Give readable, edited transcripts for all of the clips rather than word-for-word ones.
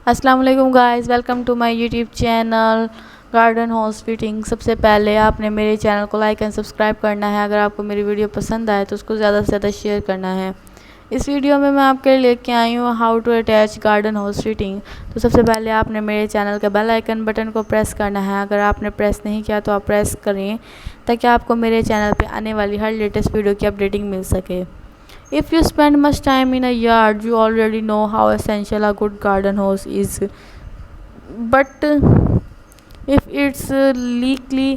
अस्सलाम वालेकुम guys, welcome to my YouTube channel garden house fitting. सबसे पहले आपने मेरे चैनल को लाइक एंड सब्सक्राइब करना है। अगर आपको मेरी वीडियो पसंद आए तो उसको ज़्यादा से ज़्यादा शेयर करना है। इस वीडियो में मैं आपके लिए लेके आई हूँ how to attach garden house fitting. तो सबसे पहले आपने मेरे चैनल के बेल आइकन बटन को प्रेस करना है। अगर आपने प्रेस नहीं किया तो आप प्रेस करें ताकि आपको मेरे चैनल पे आने वाली हर लेटेस्ट वीडियो की अपडेटिंग मिल सके। If you spend much time in a yard, you already know how essential a good garden hose is. But if it's leaky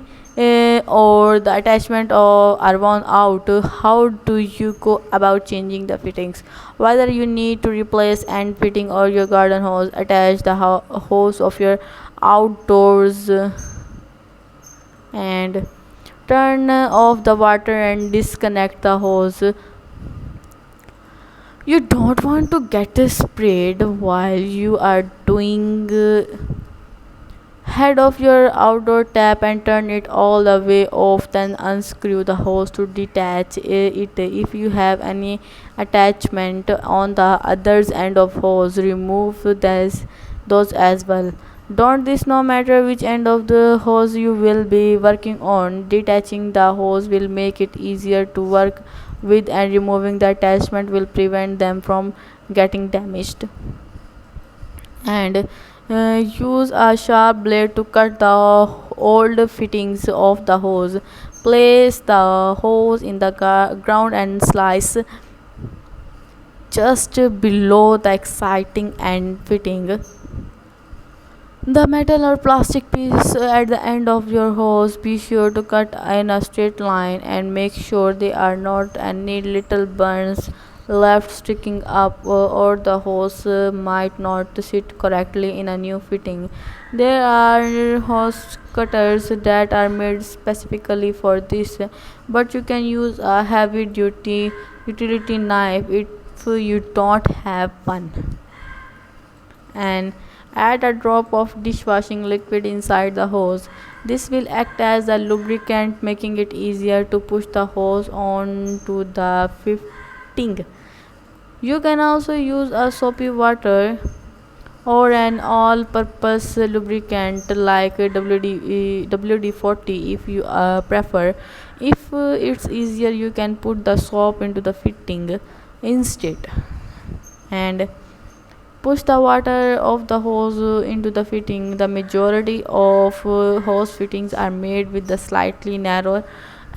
or the attachment are worn out, how do you go about changing the fittings? Whether you need to replace end fitting or your garden hose, attach the hose of your outdoors and turn off the water and disconnect the hose. You don't want to get sprayed while you are doing. Head off your outdoor tap and turn it all the way off, then unscrew the hose to detach it. If you have any attachment on the other end of hose, remove those as well. Don't this no matter which end of the hose you will be working on. Detaching the hose will make it easier to work with, and removing the attachment will prevent them from getting damaged. And use a sharp blade to cut the old fittings of the hose. Place the hose in the ground and slice just below the exciting end fitting. The metal or plastic piece at the end of your hose, be sure to cut in a straight line and make sure there are not any little burns left sticking up, or the hose might not sit correctly in a new fitting. There are hose cutters that are made specifically for this, but you can use a heavy duty utility knife if you don't have one. And add a drop of dishwashing liquid inside the hose. This will act as a lubricant, making it easier to push the hose onto the fitting. You can also use a soapy water or an all-purpose lubricant like WD-40 if you prefer. If it's easier, you can put the soap into the fitting instead. And push the water of the hose into the fitting. The majority of hose fittings are made with the slightly narrower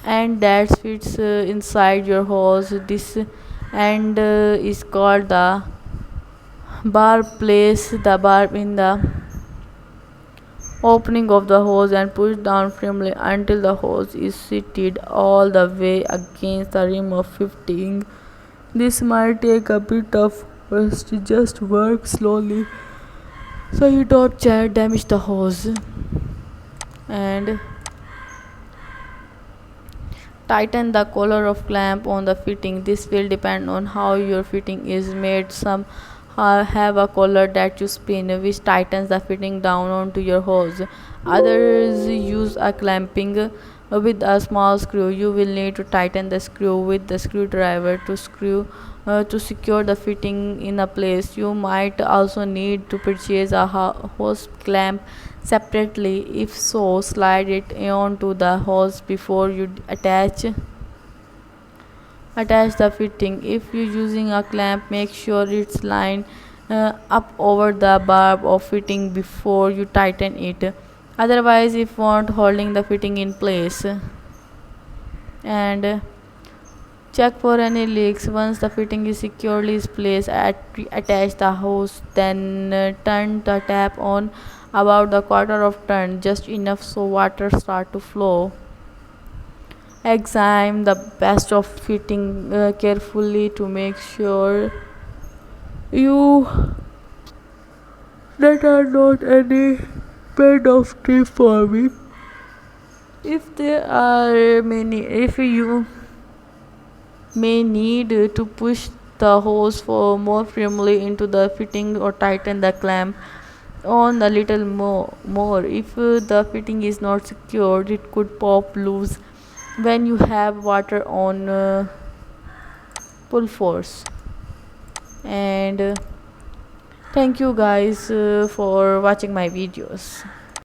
and that fits inside your hose. This and is called the barb. Place the barb in the opening of the hose and push down firmly until the hose is seated all the way against the rim of fitting. This might take a bit of first, just work slowly so you don't damage the hose. And tighten the collar of clamp on the fitting. This will depend on how your fitting is made. Some have a collar that you spin, which tightens the fitting down onto your hose. Others use a clamping with a small screw. You will need to tighten the screw with the screwdriver to secure the fitting in a place. You might also need to purchase a hose clamp separately. If so, slide it onto the hose before you attach the fitting. If you're using a clamp, make sure it's lined up over the barb of fitting before you tighten it. Otherwise, it won't holding the fitting in place. And check for any leaks. Once the fitting is securely placed, attach the hose. Then turn the tap on about the quarter of turn, just enough so water start to flow. Examine the best of fitting carefully to make sure you that are not any bed of tree forming. If there are many, if you may need to push the hose for more firmly into the fitting or tighten the clamp on a little more. If the fitting is not secured, it could pop loose when you have water on full force. And Thank you guys for watching my videos.